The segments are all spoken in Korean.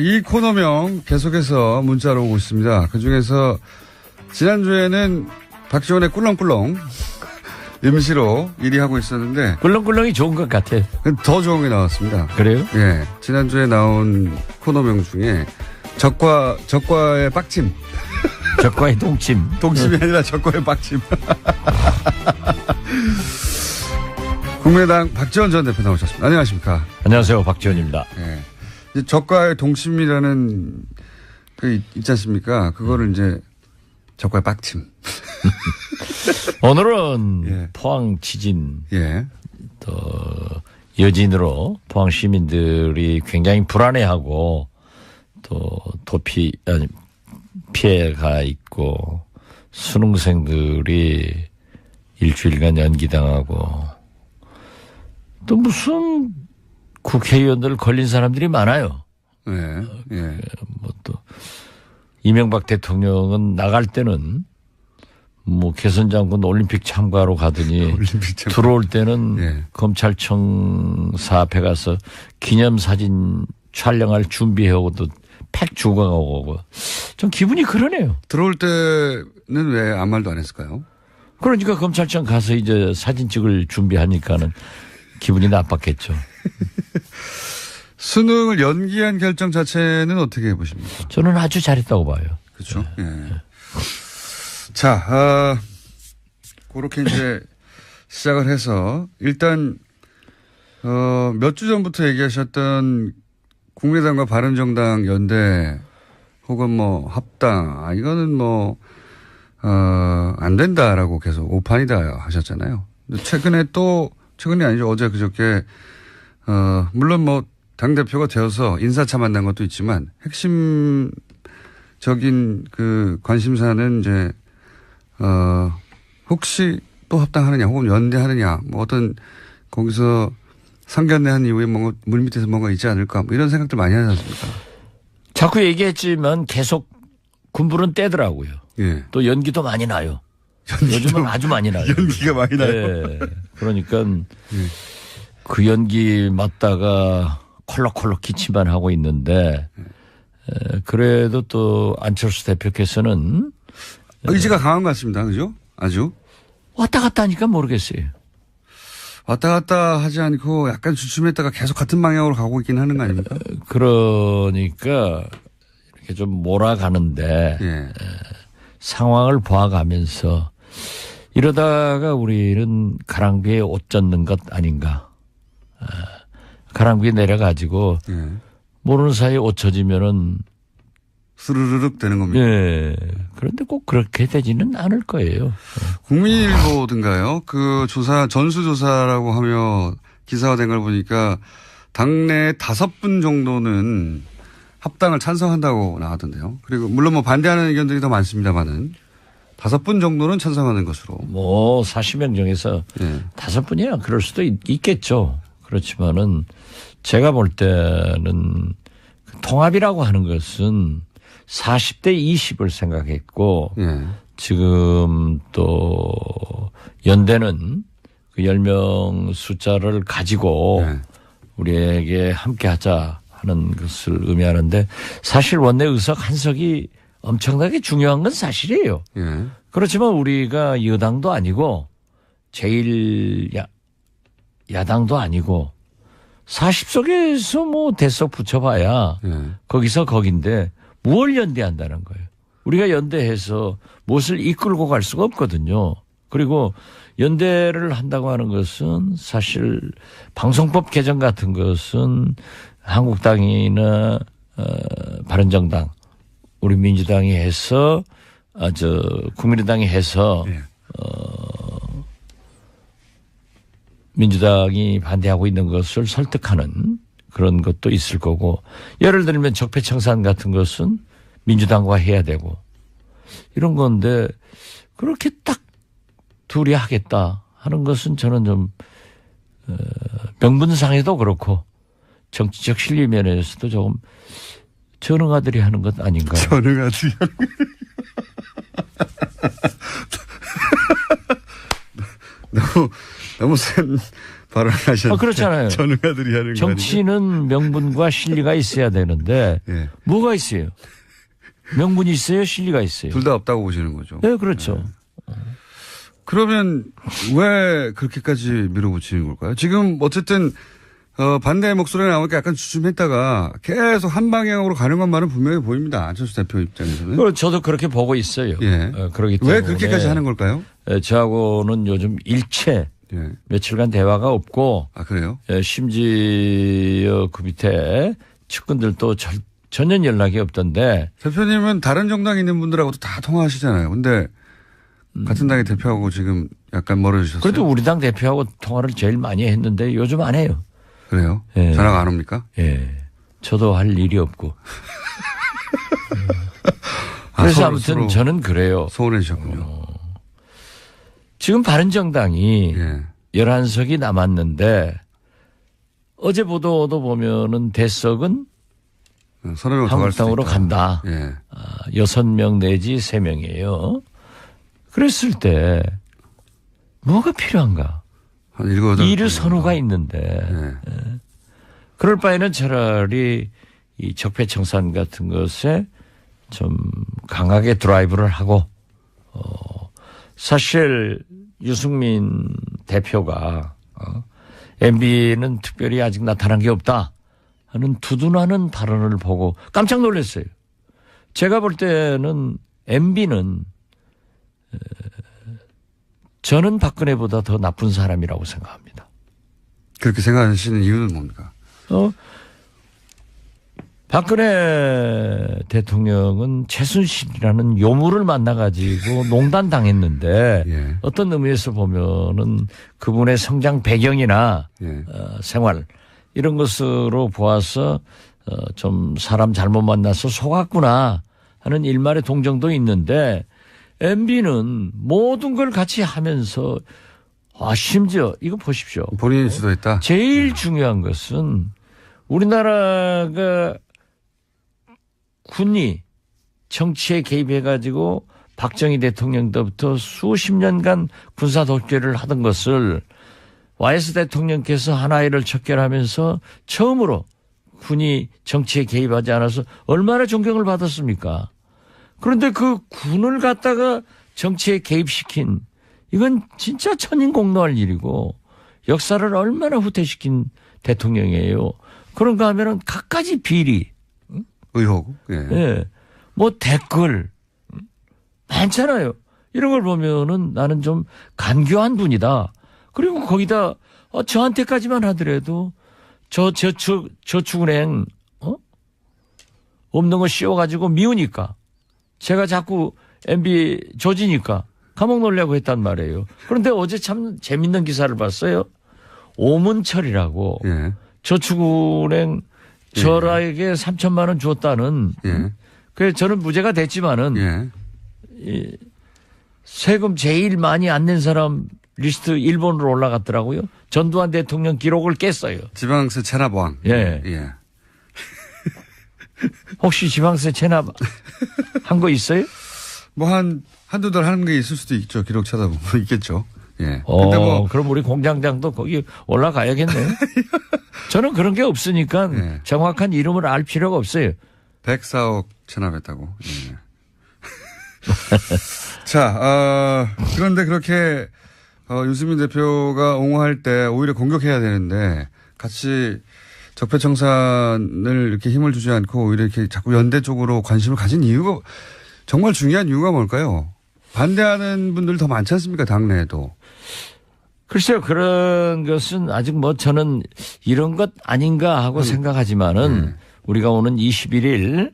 이 코너명 계속해서 문자로 오고 있습니다. 그중에서 지난주에는 박지원의 꿀렁꿀렁 임시로 1위 하고 있었는데 꿀렁꿀렁이 좋은 것 같아. 더 좋은 게 나왔습니다. 그래요? 예. 지난주에 나온 코너명 중에 적과의 빡침. 적과의 동침. 동침이 아니라 적과의 빡침. 국민의당 박지원 전 대표 나오셨습니다. 안녕하십니까. 안녕하세요. 박지원입니다. 예. 적과의 동침이라는 그 있지 않습니까? 그거를 이제 적과의 빡침. 오늘은 예. 포항 지진 예. 또 여진으로 포항 시민들이 굉장히 불안해하고 또 피해가 있고 수능생들이 일주일간 연기당하고 또 무슨 국회의원들 걸린 사람들이 많아요. 예. 예. 뭐 또 이명박 대통령은 나갈 때는 뭐 개선 장군 올림픽 참가로 가더니 들어올 때는 예. 검찰청 앞에 가서 기념사진 촬영할 준비해오고도 팩 주고 가고 좀 기분이 그러네요. 들어올 때는 왜 아무 말도 안 했을까요? 그러니까 검찰청 가서 이제 사진 찍을 준비하니까는 기분이 나빴겠죠. 수능을 연기한 결정 자체는 어떻게 보십니까? 저는 아주 잘했다고 봐요. 그렇죠. 예. 자, 그렇게 이제 시작을 해서 일단 몇 주 전부터 얘기하셨던 국민의당과 바른정당 연대 혹은 뭐 합당 이거는 뭐 안 된다라고 계속 오판이다 하셨잖아요. 최근이 아니죠. 어제 그저께 물론 뭐 당대표가 되어서 인사차 만난 것도 있지만 핵심적인 그 관심사는 이제 혹시 또 합당하느냐 혹은 연대하느냐 뭐 어떤 거기서 상견례한 이후에 뭔가 물밑에서 뭔가 있지 않을까 뭐 이런 생각들 많이 하지 않습니까? 자꾸 얘기했지만 계속 군불은 떼더라고요. 예. 또 연기도 많이 나요. 요즘은 아주 많이 나요. 연기가 많이 나요. 네. 그러니까 그 연기 맞다가 콜록콜록 기침만 하고 있는데 그래도 또 안철수 대표께서는 의지가 강한 것 같습니다. 그죠? 아주. 왔다 갔다 하니까 모르겠어요. 왔다 갔다 하지 않고 약간 주춤했다가 계속 같은 방향으로 가고 있긴 하는 거 아닙니까? 그러니까 이렇게 좀 몰아가는데 예. 상황을 봐가면서 이러다가 우리는 가랑비에 옷 젖는 것 아닌가. 가랑비에 내려가지고 예. 모르는 사이에 옷 젖으면은 스르르륵 되는 겁니다. 예. 그런데 꼭 그렇게 되지는 않을 거예요. 국민일보든가요. 그 조사, 전수조사라고 하며 기사화된 걸 보니까 당내 5분 정도는 합당을 찬성한다고 나왔던데요. 그리고 물론 뭐 반대하는 의견들이 더 많습니다만은 5분 정도는 찬성하는 것으로. 뭐 40명 중에서 예. 5분이야 그럴 수도 있겠죠. 그렇지만은 제가 볼 때는 통합이라고 하는 것은 40대 20을 생각했고 예. 지금 또 연대는 그 10명 숫자를 가지고 예. 우리에게 함께 하자 하는 것을 의미하는데 사실 원내 의석 한 석이 엄청나게 중요한 건 사실이에요. 예. 그렇지만 우리가 여당도 아니고 제일 야당도 아니고 40석에서 뭐 대석 붙여봐야 예. 거기서 거긴데 뭘 연대한다는 거예요. 우리가 연대해서 무엇을 이끌고 갈 수가 없거든요. 그리고 연대를 한다고 하는 것은 사실 방송법 개정 같은 것은 한국당이나 바른정당 우리 민주당이 해서 국민의당이 해서 예. 민주당이 반대하고 있는 것을 설득하는 그런 것도 있을 거고 예를 들면 적폐청산 같은 것은 민주당과 해야 되고 이런 건데 그렇게 딱 둘이 하겠다 하는 것은 저는 좀 명분상에도 그렇고 정치적 실리 면에서도 조금 전응아들이 하는 것 아닌가. 전응아들이 하는 너무 센 발언하셨는데. 그렇잖아요. 전문가들이 하는 거 정치는 명분과 실리가 있어야 되는데 예. 뭐가 있어요? 명분이 있어요? 실리가 있어요? 둘 다 없다고 보시는 거죠. 네, 그렇죠. 그러면 왜 그렇게까지 밀어붙이는 걸까요? 지금 어쨌든 반대의 목소리가 나오니까 약간 주춤했다가 계속 한 방향으로 가는 것만은 분명히 보입니다. 안철수 대표 입장에서는. 저도 그렇게 보고 있어요. 예. 그렇기 때문에 왜 그렇게까지 하는 걸까요? 저하고는 요즘 일체 예. 며칠간 대화가 없고 아, 그래요? 심지어 그 밑에 측근들도 전혀 연락이 없던데. 대표님은 다른 정당에 있는 분들하고도 다 통화하시잖아요. 근데 같은 당의 대표하고 지금 약간 멀어지셨어요. 그래도 우리 당 대표하고 통화를 제일 많이 했는데 요즘 안 해요. 그래요? 예. 전화가 안 옵니까? 예. 저도 할 일이 없고. 그래서 아무튼 저는 그래요. 소원해주셨군요. 지금 바른정당이 예. 11석이 남았는데 어제 보도도 보면은 대석은 서너 명 더 갈 수도 한국당으로 있다. 간다. 예. 6명 내지 3명이에요. 그랬을 때 뭐가 필요한가? 한 7, 8. 이르 선호가 있는데 예. 그럴 바에는 차라리 이 적폐청산 같은 것에 좀 강하게 드라이브를 하고 사실 유승민 대표가 MB는 특별히 아직 나타난 게 없다 하는 두둔하는 발언을 보고 깜짝 놀랐어요. 제가 볼 때는 MB는 저는 박근혜보다 더 나쁜 사람이라고 생각합니다. 그렇게 생각하시는 이유는 뭡니까? 박근혜 대통령은 최순실이라는 요물을 만나가지고 농단당했는데 예. 어떤 의미에서 보면은 그분의 성장 배경이나 예. 생활 이런 것으로 보아서 좀 사람 잘못 만나서 속았구나 하는 일말의 동정도 있는데 MB는 모든 걸 같이 하면서 심지어 이거 보십시오. 본인이 주도했다. 제일 중요한 것은 우리나라가 군이 정치에 개입해가지고 박정희 대통령 때부터 수십 년간 군사 독재를 하던 것을 YS 대통령께서 하나이를 척결하면서 처음으로 군이 정치에 개입하지 않아서 얼마나 존경을 받았습니까? 그런데 그 군을 갖다가 정치에 개입시킨 이건 진짜 천인공노할 일이고 역사를 얼마나 후퇴시킨 대통령이에요. 그런가 하면은 갖가지 비리. 의혹. 예. 예. 뭐 댓글. 많잖아요. 이런 걸 보면은 나는 좀 간교한 분이다. 그리고 거기다 저한테까지만 하더라도 저축은행 없는 거 씌워가지고 미우니까 제가 자꾸 MB 조지니까 감옥 놀려고 했단 말이에요. 그런데 어제 참 재밌는 기사를 봤어요. 오문철이라고 예. 저축은행 저라에게 3천만 원 줬다는. 예. 그래서 저는 무죄가 됐지만은 예. 이 세금 제일 많이 안 낸 사람 리스트 1번으로 올라갔더라고요. 전두환 대통령 기록을 깼어요. 지방세 체납왕. 예. 예. 혹시 지방세 체납 한 거 있어요? 뭐 한두 달 하는 게 있을 수도 있죠. 기록 찾아보면 있겠죠. 예. 근데 뭐 그럼 우리 공장장도 거기 올라가야겠네요. 저는 그런 게 없으니까 예. 정확한 이름을 알 필요가 없어요. 104억 체납했다고. 예. 자, 그런데 그렇게 유승민 대표가 옹호할 때 오히려 공격해야 되는데 같이 적폐청산을 이렇게 힘을 주지 않고 오히려 이렇게 자꾸 연대 쪽으로 관심을 가진 이유가 정말 중요한 이유가 뭘까요? 반대하는 분들 더 많지 않습니까? 당내에도. 글쎄요, 그런 것은 아직 뭐 저는 이런 것 아닌가 하고 생각하지만은 우리가 오는 21일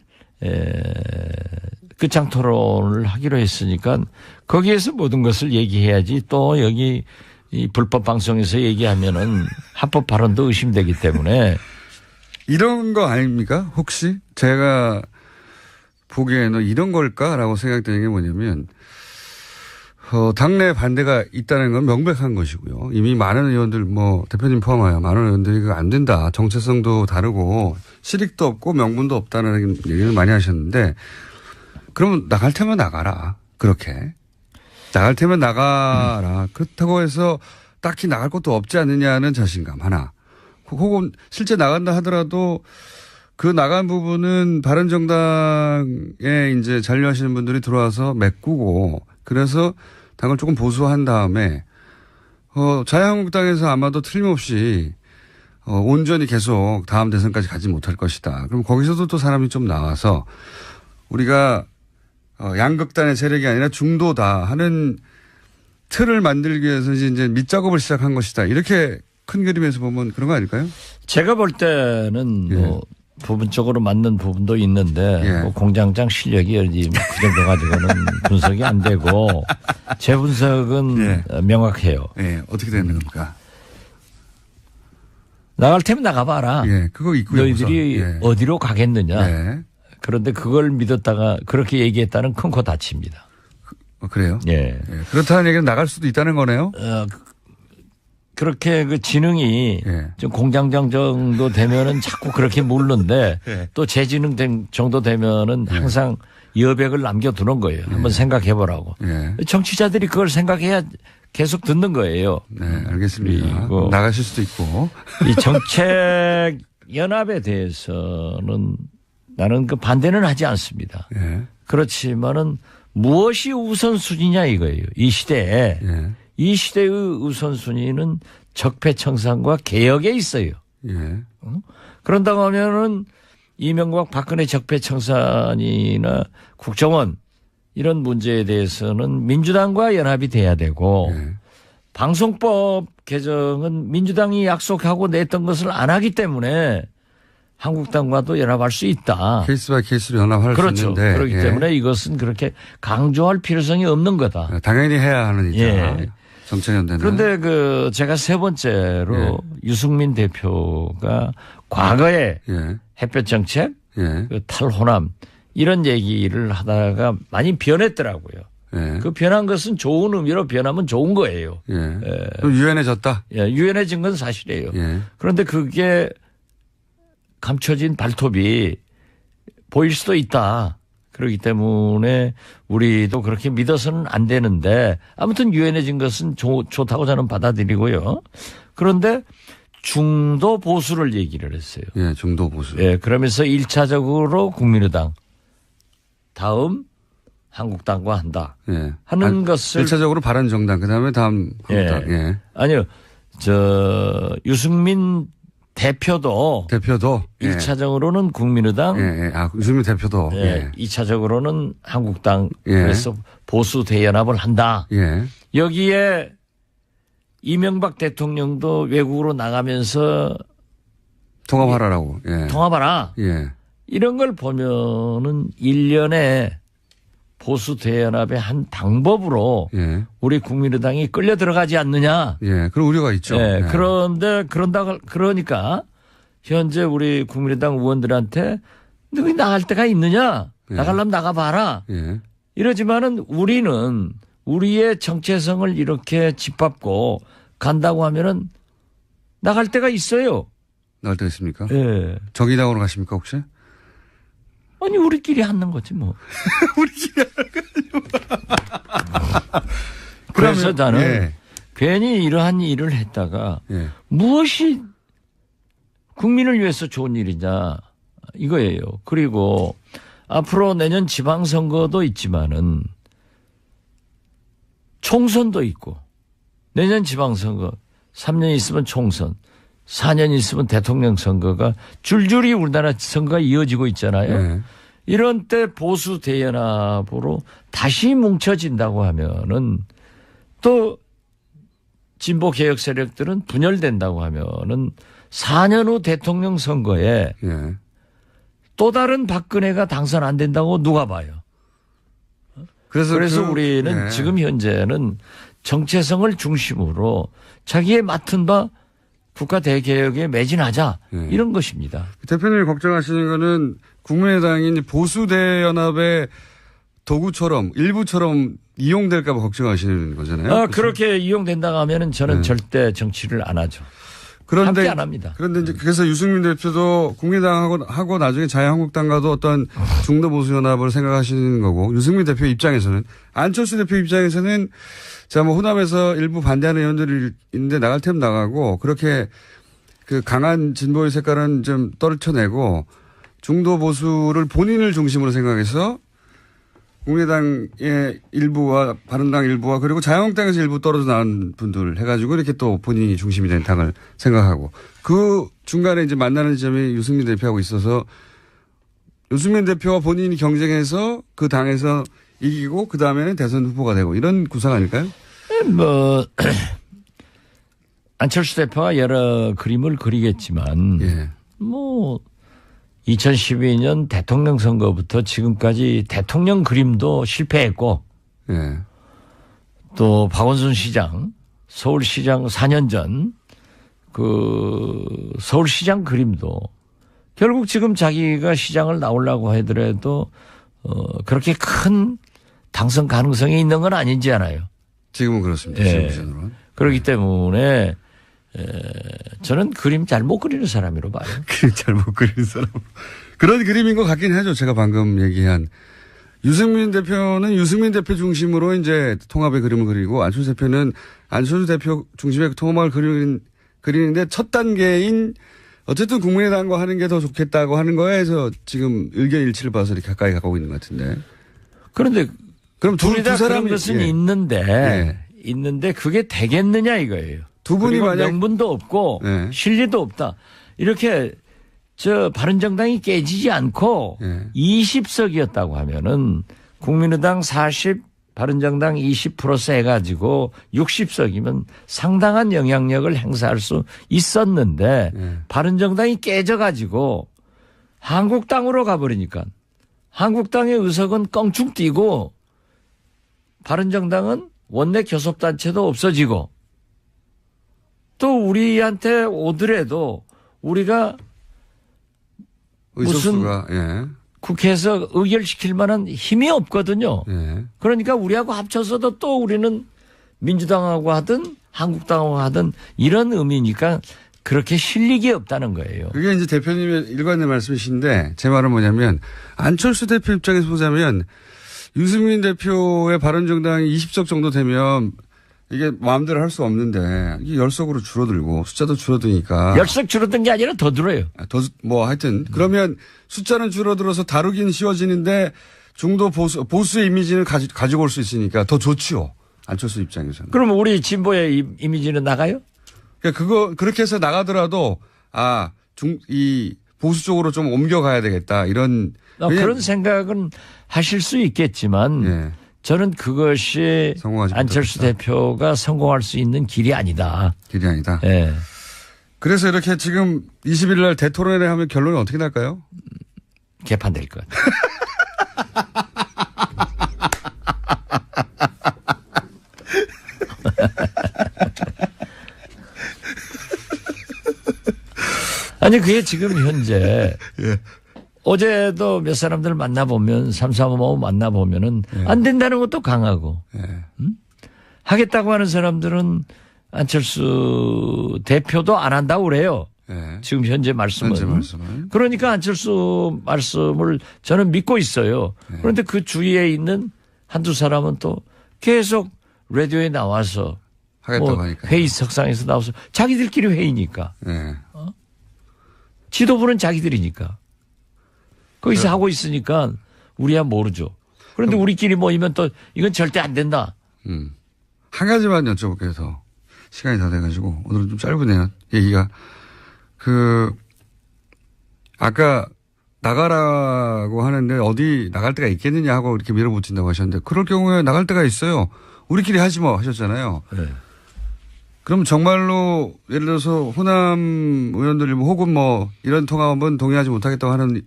끝장 토론을 하기로 했으니까 거기에서 모든 것을 얘기해야지 또 여기 이 불법 방송에서 얘기하면은 합법 발언도 의심되기 때문에 이런 거 아닙니까? 혹시 제가 보기에는 이런 걸까라고 생각되는 게 뭐냐면 당내 반대가 있다는 건 명백한 것이고요. 이미 많은 의원들 뭐 대표님 포함하여 많은 의원들이 그거 안 된다. 정체성도 다르고 실익도 없고 명분도 없다는 얘기를 많이 하셨는데 그러면 나갈 테면 나가라. 그렇게. 나갈 테면 나가라. 그렇다고 해서 딱히 나갈 것도 없지 않느냐는 자신감 하나. 혹은 실제 나간다 하더라도 그 나간 부분은 바른정당에 이제 잔류하시는 분들이 들어와서 메꾸고 그래서 당을 조금 보수한 다음에 자유한국당에서 아마도 틀림없이 온전히 계속 다음 대선까지 가지 못할 것이다. 그럼 거기서도 또 사람이 좀 나와서 우리가 양극단의 세력이 아니라 중도다 하는 틀을 만들기 위해서 이제 밑작업을 시작한 것이다. 이렇게 큰 그림에서 보면 그런 거 아닐까요? 제가 볼 때는 뭐 부분적으로 맞는 부분도 있는데 뭐 공장장 실력이 그 정도 가지고는 분석이 안 되고 제 분석은 명확해요. 예, 어떻게 되는 겁니까? 나갈 테면 나가봐라. 그거 있고요. 너희들이 어디로 가겠느냐. 그런데 그걸 믿었다가 그렇게 얘기했다는 큰 코 다칩니다. 그래요? 그렇다는 얘기는 나갈 수도 있다는 거네요? 그렇게 그 지능이 좀 공장장 정도 되면은 자꾸 그렇게 묻는데 또 재지능 정도 되면은 항상 여백을 남겨두는 거예요. 한번 생각해 보라고. 정치자들이 그걸 생각해야 계속 듣는 거예요. 네, 알겠습니다. 나가실 수도 있고. 이 정책 연합에 대해서는 나는 그 반대는 하지 않습니다. 그렇지만은 무엇이 우선순위냐 이거예요. 이 시대에. 이 시대의 우선순위는 적폐청산과 개혁에 있어요. 그런다고 하면은 이명박 박근혜 적폐청산이나 국정원 이런 문제에 대해서는 민주당과 연합이 돼야 되고 방송법 개정은 민주당이 약속하고 냈던 것을 안 하기 때문에 한국당과도 연합할 수 있다. 케이스 바이 케이스로 연합할 수 있는데. 그렇기 때문에 이것은 그렇게 강조할 필요성이 없는 거다. 당연히 해야 하는 일이다. 정책연대는. 그런데 제가 세 번째로 유승민 대표가 과거에 햇볕 정책, 그 탈호남 이런 얘기를 하다가 많이 변했더라고요. 그 변한 것은 좋은 의미로 변하면 좋은 거예요. 좀 유연해졌다? 유연해진 건 사실이에요. 그런데 그게 감춰진 발톱이 보일 수도 있다. 그렇기 때문에 우리도 그렇게 믿어서는 안 되는데 아무튼 유연해진 것은 좋다고 저는 받아들이고요. 그런데 중도 보수를 얘기를 했어요. 중도 보수. 그러면서 1차적으로 국민의당 다음 한국당과 한다. 하는 것을 1차적으로 바른정당 그다음에 다음 한국당. 아니요. 유승민 대표도 1차적으로는 국민의당 유승민 대표도 2차적으로는 한국당 그래서 보수 대연합을 한다. 여기에 이명박 대통령도 외국으로 나가면서 통합하라라고. 통합하라. 이런 걸 보면은 1년에 보수 대연합의 한 방법으로 우리 국민의당이 끌려 들어가지 않느냐. 그런 우려가 있죠. 그런데 그러니까 현재 우리 국민의당 의원들한테 너희 나갈 데가 있느냐. 나가려면 나가봐라. 이러지만은 우리는 우리의 정체성을 이렇게 짓밟고 간다고 하면은 나갈 데가 있어요. 나갈 데가 있습니까? 정의당으로 가십니까 혹시? 아니 우리끼리 하는 거지 뭐. 우리끼리 하는 거지. 그래서 나는 괜히 이러한 일을 했다가 무엇이 국민을 위해서 좋은 일이냐 이거예요. 그리고 앞으로 내년 지방선거도 있지만은 총선도 있고 내년 지방선거 3년 있으면 총선 4년 있으면 대통령 선거가 줄줄이 우리나라 선거가 이어지고 있잖아요. 이런 때 보수 대연합으로 다시 뭉쳐진다고 하면은 또 진보 개혁 세력들은 분열된다고 하면은 4년 후 대통령 선거에 또 다른 박근혜가 당선 안 된다고 누가 봐요. 그래서 우리는 지금 현재는 정체성을 중심으로 자기의 맡은 바 국가 대개혁에 매진하자 이런 것입니다. 대표님이 걱정하시는 거는 국민의당이 이제 보수 대연합의 도구처럼 일부처럼 이용될까 봐 걱정하시는 거잖아요. 그렇게 이용된다고 하면은 저는 절대 정치를 안 하죠. 함께 안 합니다. 그런데 이제 그래서 유승민 대표도 국민당하고 나중에 자유한국당과도 어떤 중도보수연합을 생각하시는 거고 유승민 대표 입장에서는 안철수 대표 입장에서는 자, 뭐 호남에서 일부 반대하는 의원들이 있는데 나갈 테면 나가고 그렇게 그 강한 진보의 색깔은 좀 떨쳐내고 중도보수를 본인을 중심으로 생각해서 국민의당의 일부와 바른당 일부와 그리고 자유한국당에서 일부 떨어져 나온 분들 해가지고 이렇게 또 본인이 중심이 된 당을 생각하고 그 중간에 이제 만나는 지점이 유승민 대표하고 있어서 유승민 대표와 본인이 경쟁해서 그 당에서 이기고 그 다음에는 대선 후보가 되고 이런 구상 아닐까요? 뭐 안철수 대표가 여러 그림을 그리겠지만 예. 뭐 2012년 대통령 선거부터 지금까지 대통령 그림도 실패했고 예. 또 박원순 시장 서울시장 4년 전 그 서울시장 그림도 결국 지금 자기가 시장을 나오려고 하더라도 그렇게 큰 당선 가능성이 있는 건 아닌지 알아요. 지금은 그렇습니다. 예. 지금 기준으로는. 그렇기 때문에 저는 그림 잘 못 그리는 사람으로 봐요. 그림 잘못 그리는 사람. 그런 그림인 것 같긴 하죠. 제가 방금 얘기한. 유승민 대표는 유승민 대표 중심으로 이제 통합의 그림을 그리고 안철수 대표는 안철수 대표 중심의 통합을 그리는데 첫 단계인 어쨌든 국민의당과 하는 게 더 좋겠다고 하는 거에서 지금 의견 일치를 봐서 이렇게 가까이 가고 있는 것 같은데. 그런데 그럼 둘이 두 다 그런 사람이 것은 예. 있는데 그게 되겠느냐 이거예요. 두 분이 그리고 만약 명분도 없고 예. 실리도 없다. 이렇게 저 바른정당이 깨지지 않고 예. 20석이었다고 하면은 국민의당 40, 바른정당 20 플러스 해가지고 60석이면 상당한 영향력을 행사할 수 있었는데 예. 바른정당이 깨져가지고 한국당으로 가버리니까 한국당의 의석은 껑충 뛰고 바른정당은 원내 교섭단체도 없어지고 또 우리한테 오더라도 우리가 의석수가 예. 국회에서 의결시킬 만한 힘이 없거든요. 예. 그러니까 우리하고 합쳐서도 또 우리는 민주당하고 하든 한국당하고 하든 이런 의미니까 그렇게 실력이 없다는 거예요. 그게 이제 대표님의 일관된 말씀이신데 제 말은 뭐냐면 안철수 대표 입장에서 보자면 유승민 대표의 바른정당이 20석 정도 되면 이게 마음대로 할 수 없는데 이게 10석으로 줄어들고 숫자도 줄어드니까. 10석 줄어든 게 아니라 더 들어요. 뭐 하여튼 그러면 숫자는 줄어들어서 다루기는 쉬워지는데 중도 보수의 이미지는 가지고 올 수 있으니까 더 좋지요. 안철수 입장에서는. 그러면 우리 진보의 이미지는 나가요? 그러니까 그렇게 해서 나가더라도 이 보수 쪽으로 좀 옮겨가야 되겠다 이런. 그런 생각은 하실 수 있겠지만 예. 저는 그것이 안철수 대표가 성공할 수 있는 길이 아니다. 길이 아니다. 예. 그래서 이렇게 지금 20일 날 대토론회 하면 결론이 어떻게 날까요? 개판될 것 같아요. 아니 그게 지금 현재 예. 어제도 몇 사람들 만나보면 삼삼오오 만나보면은 안 된다는 것도 강하고 하겠다고 하는 사람들은 안철수 대표도 안 한다고 그래요. 지금 현재 말씀은. 그러니까 안철수 말씀을 저는 믿고 있어요. 그런데 그 주위에 있는 한두 사람은 또 계속 라디오에 나와서 하겠다고 하니까. 회의석상에서 나와서 자기들끼리 회의니까. 지도부는 자기들이니까. 거기서 하고 있으니까 우리야 모르죠. 그런데 우리끼리 모이면 또 이건 절대 안 된다. 한 가지만 여쭤볼게요. 해서 시간이 다 돼가지고 오늘은 좀 짧으네요. 얘기가. 아까 나가라고 하는데 어디 나갈 데가 있겠느냐 하고 이렇게 밀어붙인다고 하셨는데 그럴 경우에 나갈 데가 있어요. 우리끼리 하지 뭐 하셨잖아요. 네. 그럼 정말로 예를 들어서 호남 의원들이 혹은 이런 통합은 동의하지 못하겠다고 하는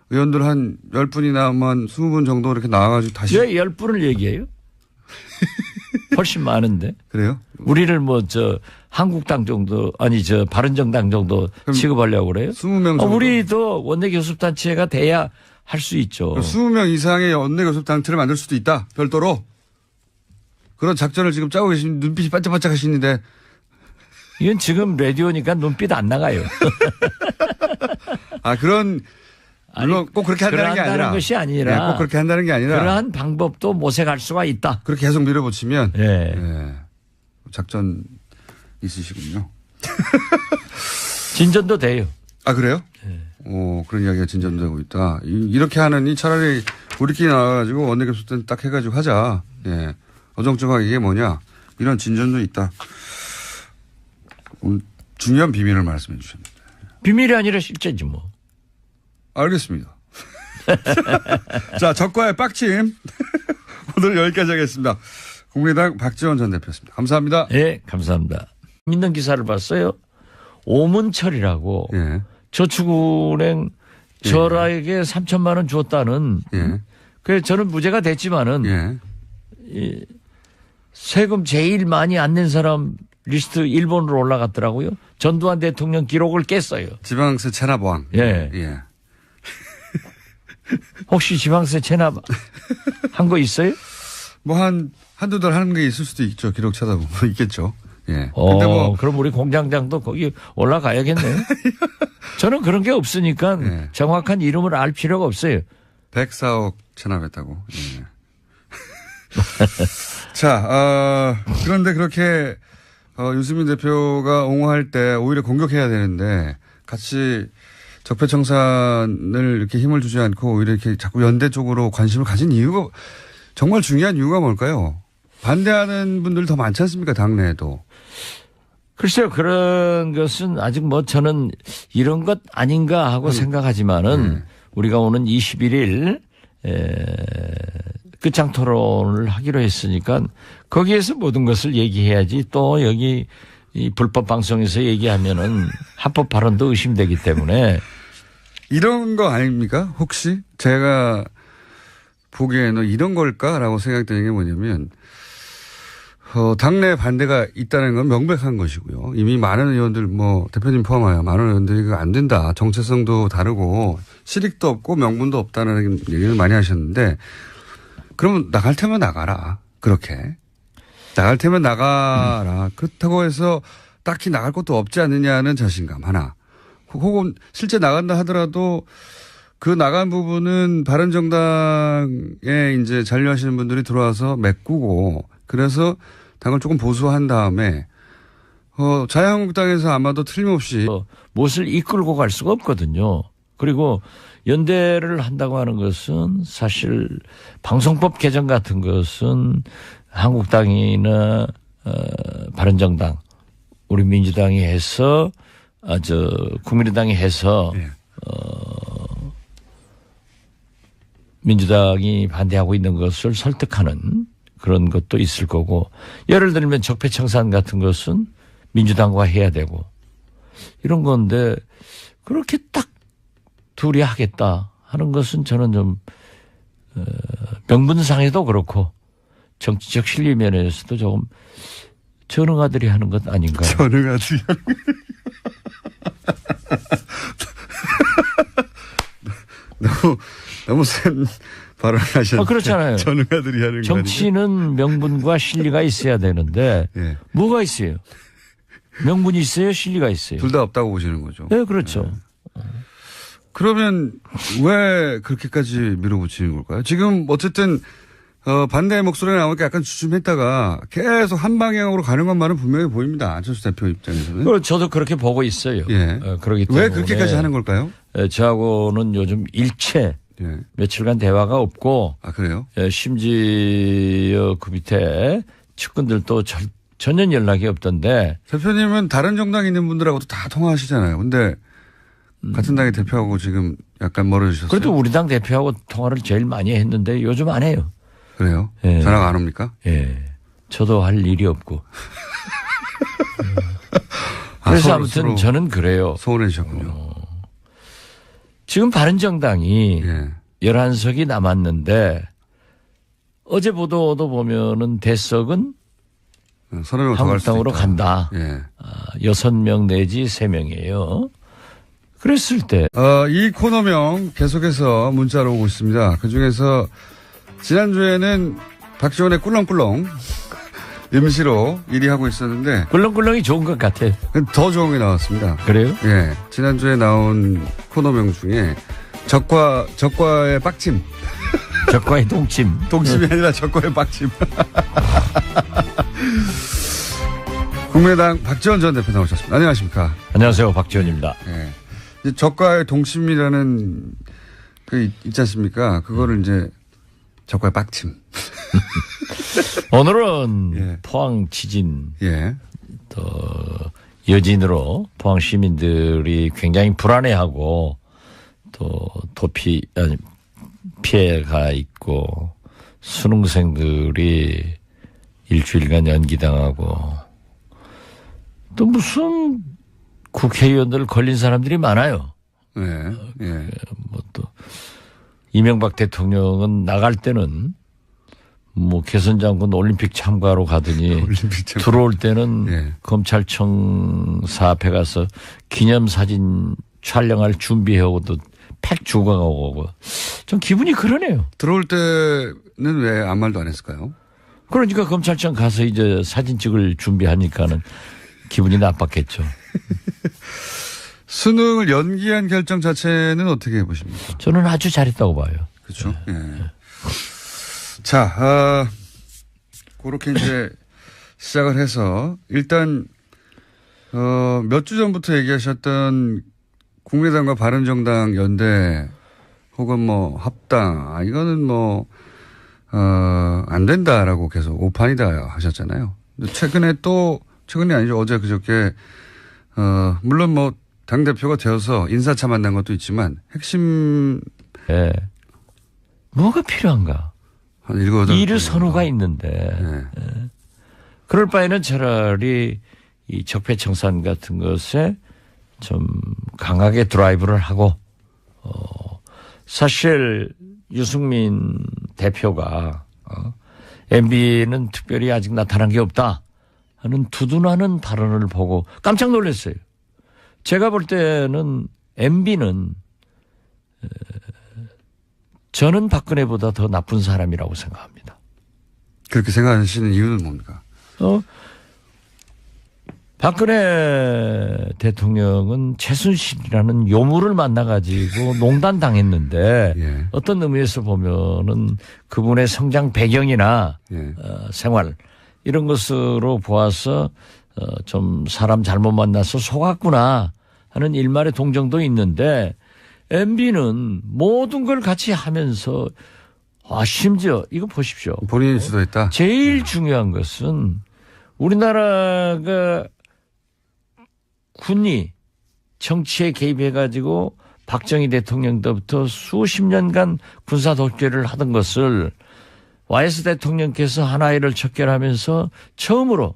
의원들 한 10분이나 한 20분 정도 이렇게 나와가지고 다시. 왜 10분을 얘기해요? 훨씬 많은데. 그래요? 우리를 한국당 정도, 바른정당 정도 취급하려고 그래요? 20명 정도. 우리도 원내교섭단체가 돼야 할 수 있죠. 20명 이상의 원내교섭단체를 만들 수도 있다. 별도로. 그런 작전을 지금 짜고 계신 눈빛이 반짝반짝 하시는데. 이건 지금 라디오니까 눈빛 안 나가요. 물론 꼭 그렇게 한다는 게 아니라. 것이 아니라. 꼭 그렇게 한다는 게 아니라. 그러한 방법도 모색할 수가 있다. 그렇게 계속 밀어붙이면. 예. 작전 있으시군요. 진전도 돼요. 아, 그래요? 예. 그런 이야기가 진전되고 있다. 이렇게 하느니 차라리 우리끼리 나와가지고 원내교섭 때는 딱 해가지고 하자. 예. 어정쩡하게 이게 뭐냐. 이런 진전도 있다. 중요한 비밀을 말씀해 주셨습니다. 비밀이 아니라 실제지 뭐. 알겠습니다. 자, 적과의 빡침. 오늘 여기까지 하겠습니다. 국민의당 박지원 전 대표였습니다. 감사합니다. 예, 감사합니다. 믿는 기사를 봤어요. 오문철이라고 예. 저축은행 저라에게 3천만 원 줬다는. 예. 그래서 저는 무죄가 됐지만은 예. 이 세금 제일 많이 안 낸 사람 리스트 1번으로 올라갔더라고요. 전두환 대통령 기록을 깼어요. 지방세 체납왕. 예. 예. 혹시 지방세 체납 한 거 있어요? 뭐 한두 달 하는 게 있을 수도 있죠. 기록 찾아보면 있겠죠. 예. 근데 뭐 그럼 우리 공장장도 거기 올라가야겠네요. 저는 그런 게 없으니까 예. 정확한 이름을 알 필요가 없어요. 104억 체납했다고. 예. 자, 그런데 그렇게 유승민 대표가 옹호할 때 오히려 공격해야 되는데 같이 적폐청산을 이렇게 힘을 주지 않고 오히려 이렇게 자꾸 연대 쪽으로 관심을 가진 이유가 정말 중요한 이유가 뭘까요? 반대하는 분들 더 많지 않습니까? 당내에도. 글쎄요, 그런 것은 아직 뭐 저는 이런 것 아닌가 하고 생각하지만은 우리가 오는 21일 끝장 토론을 하기로 했으니까 거기에서 모든 것을 얘기해야지 또 여기 이 불법 방송에서 얘기하면은 합법 발언도 의심되기 때문에 이런 거 아닙니까? 혹시 제가 보기에는 이런 걸까라고 생각되는 게 뭐냐면 당내 반대가 있다는 건 명백한 것이고요. 이미 많은 의원들 뭐 대표님 포함하여 많은 의원들이 그거 안 된다. 정체성도 다르고 실익도 없고 명분도 없다는 얘기를 많이 하셨는데 그러면 나갈 테면 나가라. 그렇게. 나갈 테면 나가라. 그렇다고 해서 딱히 나갈 것도 없지 않느냐는 자신감 하나. 혹은 실제 나간다 하더라도 그 나간 부분은 바른정당에 이제 잔류하시는 분들이 들어와서 메꾸고 그래서 당을 조금 보수한 다음에 자유한국당에서 아마도 틀림없이 무엇을 이끌고 갈 수가 없거든요. 그리고 연대를 한다고 하는 것은 사실 방송법 개정 같은 것은 한국당이나 바른정당 우리 민주당이 해서 국민의당이 해서 네. 민주당이 반대하고 있는 것을 설득하는 그런 것도 있을 거고 예를 들면 적폐청산 같은 것은 민주당과 해야 되고 이런 건데 그렇게 딱 둘이 하겠다 하는 것은 저는 좀 명분상에도 그렇고 정치적 실리 면에서도 조금 전응아들이 하는 것 아닌가. 전응아들이 하는 너무 센 발언을 하셨는데. 그렇잖아요. 전응아들이 하는 거 정치는 명분과 실리가 있어야 되는데 네. 뭐가 있어요? 명분이 있어요? 실리가 있어요? 둘 다 없다고 보시는 거죠. 네, 그렇죠. 네. 그러면 왜 그렇게까지 밀어붙이는 걸까요? 지금 어쨌든 반대의 목소리가 나오니까 약간 주춤했다가 계속 한 방향으로 가는 것만은 분명히 보입니다. 안철수 대표 입장에서는. 저도 그렇게 보고 있어요. 예. 그렇기 때문에 왜 그렇게까지 하는 걸까요? 저하고는 요즘 일체 예. 며칠간 대화가 없고 아 그래요? 심지어 그 밑에 측근들도 전혀 연락이 없던데. 대표님은 다른 정당에 있는 분들하고도 다 통화하시잖아요. 근데 같은 당의 대표하고 지금 약간 멀어지셨어요? 그래도 우리 당 대표하고 통화를 제일 많이 했는데 요즘 안 해요. 그래요? 예. 전화가 안 옵니까? 예. 저도 할 일이 없고. 그래서 아무튼 저는 그래요. 소원해주셨군요. 지금 바른정당이 예. 11석이 남았는데 어제 보도도 보면은 대석은 서너 명 더 갈 수도 한국당으로 있다. 간다. 예. 6명 내지 3명이에요. 그랬을 때. 이 코너명 계속해서 문자로 오고 있습니다. 그 중에서 지난주에는 박지원의 꿀렁꿀렁 임시로 1위 하고 있었는데 꿀렁꿀렁이 좋은 것 같아. 더 좋은 게 나왔습니다. 그래요? 예. 지난주에 나온 코너명 중에 적과의 빡침. 적과의 동침. 동침이 아니라 적과의 빡침. 국민의당 박지원 전 대표 나오셨습니다. 안녕하십니까. 안녕하세요. 박지원입니다. 예. 이제 적과의 동침이라는 그 있지 않습니까? 그거를 이제 적과의 빡침. 오늘은 예. 포항 지진 예. 또 여진으로 포항 시민들이 굉장히 불안해하고 또 피해가 있고 수능생들이 일주일간 연기당하고 또 무슨 국회의원들 걸린 사람들이 많아요. 예. 예. 뭐 또 이명박 대통령은 나갈 때는 뭐 개선 장군 올림픽 참가로 가더니 올림픽 참가. 들어올 때는 예. 검찰청사 앞에 가서 기념사진 촬영할 준비해오고도 팩 주고 가고 좀 기분이 그러네요. 들어올 때는 왜 아무 말도 안 했을까요? 그러니까 검찰청 가서 이제 사진 찍을 준비하니까는 기분이 나빴겠죠. 수능을 연기한 결정 자체는 어떻게 보십니까? 저는 아주 잘했다고 봐요. 그렇죠. 예. 자, 그렇게 이제 시작을 해서 일단 몇 주 전부터 얘기하셨던 국민의당과 바른정당 연대 혹은 뭐 합당 이거는 뭐 안 된다라고 계속 오판이다 하셨잖아요. 최근이 아니죠. 어제 그저께 물론 뭐 당대표가 되어서 인사차 만난 것도 있지만 핵심 예. 뭐가 필요한가? 한 7-8 이르 선우가 있는데 네. 그럴 바에는 차라리 이 적폐청산 같은 것에 좀 강하게 드라이브를 하고 사실 유승민 대표가 MB는 특별히 아직 나타난 게 없다 하는 두둔하는 발언을 보고 깜짝 놀랐어요. 제가 볼 때는 MB는 저는 박근혜보다 더 나쁜 사람이라고 생각합니다. 그렇게 생각하시는 이유는 뭡니까? 박근혜 대통령은 최순실이라는 요물을 만나가지고 농단당했는데 예. 어떤 의미에서 보면은 그분의 성장 배경이나 예. 생활 이런 것으로 보아서 좀 사람 잘못 만나서 속았구나 하는 일말의 동정도 있는데 MB는 모든 걸 같이 하면서 심지어 이거 보십시오. 본인이 주도했다. 제일 중요한 것은 우리나라가 군이 정치에 개입해가지고 박정희 대통령 때부터 수십 년간 군사 독재를 하던 것을 YS 대통령께서 하나이를 척결하면서 처음으로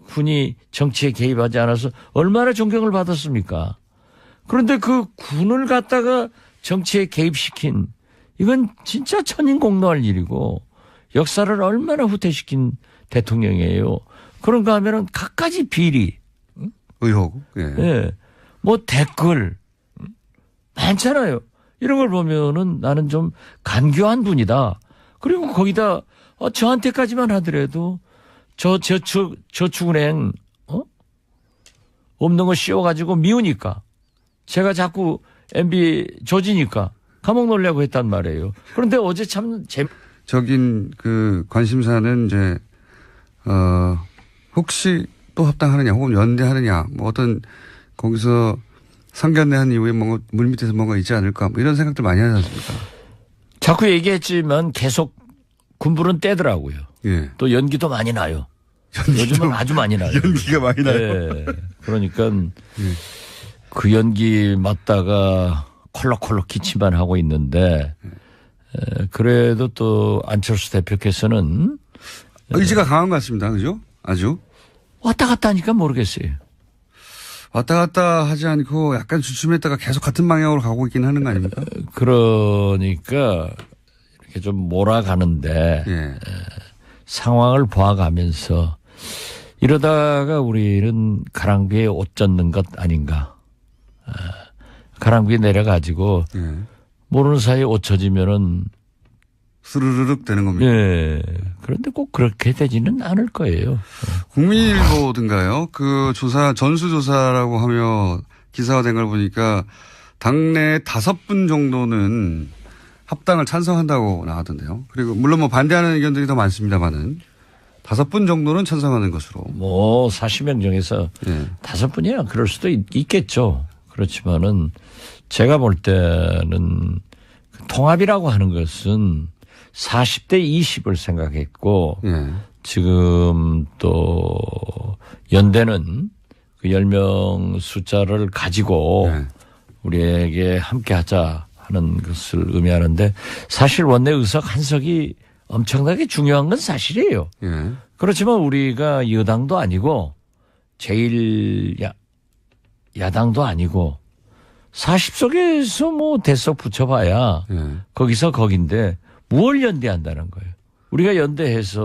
군이 정치에 개입하지 않아서 얼마나 존경을 받았습니까? 그런데 그 군을 갖다가 정치에 개입시킨 이건 진짜 천인공노할 일이고 역사를 얼마나 후퇴시킨 대통령이에요. 그런가 하면은 갖가지 비리, 의혹. 예. 예, 뭐 댓글 많잖아요. 이런 걸 보면은 나는 좀 간교한 분이다. 그리고 거기다 저한테까지만 하더라도 저축은행 없는 거 씌워가지고 미우니까 제가 자꾸 MB 조지니까 감옥 놀려고 했단 말이에요. 그런데 어제 참 적인 그 관심사는 이제 혹시 또 합당하느냐 혹은 연대하느냐 뭐 어떤 거기서 상견례한 이후에 뭔가 물밑에서 뭔가 있지 않을까 뭐 이런 생각들 많이 하지 않습니까? 자꾸 얘기했지만 계속 군불은 떼더라고요. 예. 또 연기도 많이 나요. 요즘은 아주 많이 나요. 연기가 많이 나요. 네. 그러니까 그 연기 맞다가 콜록콜록 기침만 하고 있는데 그래도 또 안철수 대표께서는 의지가 강한 것 같습니다. 그죠? 아주. 왔다 갔다 하니까 모르겠어요. 왔다 갔다 하지 않고 약간 주춤했다가 계속 같은 방향으로 가고 있긴 하는 거 아닙니까? 그러니까 이렇게 좀 몰아가는데 예. 상황을 봐가면서 이러다가 우리는 가랑비에 옷 젖는 것 아닌가. 가랑비에 내려가지고 예. 모르는 사이에 옷 젖으면은 스르르륵 되는 겁니다. 예. 그런데 꼭 그렇게 되지는 않을 거예요. 국민일보든가요. 그 조사, 전수조사라고 하며 기사화된 걸 보니까 당내 5분 정도는 합당을 찬성한다고 나왔던데요. 그리고 물론 뭐 반대하는 의견들이 더 많습니다만은 5분 정도는 찬성하는 것으로. 뭐 40명 중에서 예. 5분이야. 그럴 수도 있겠죠. 그렇지만은 제가 볼 때는 통합이라고 하는 것은 40대 20을 생각했고 예. 지금 또 연대는 그 10명 숫자를 가지고 예. 우리에게 함께 하자 하는 것을 의미하는데 사실 원내 의석 한 석이 엄청나게 중요한 건 사실이에요. 예. 그렇지만 우리가 여당도 아니고 제일 야당도 아니고 40석에서 뭐 대석 붙여봐야 예. 거기서 거긴데 뭘 연대한다는 거예요. 우리가 연대해서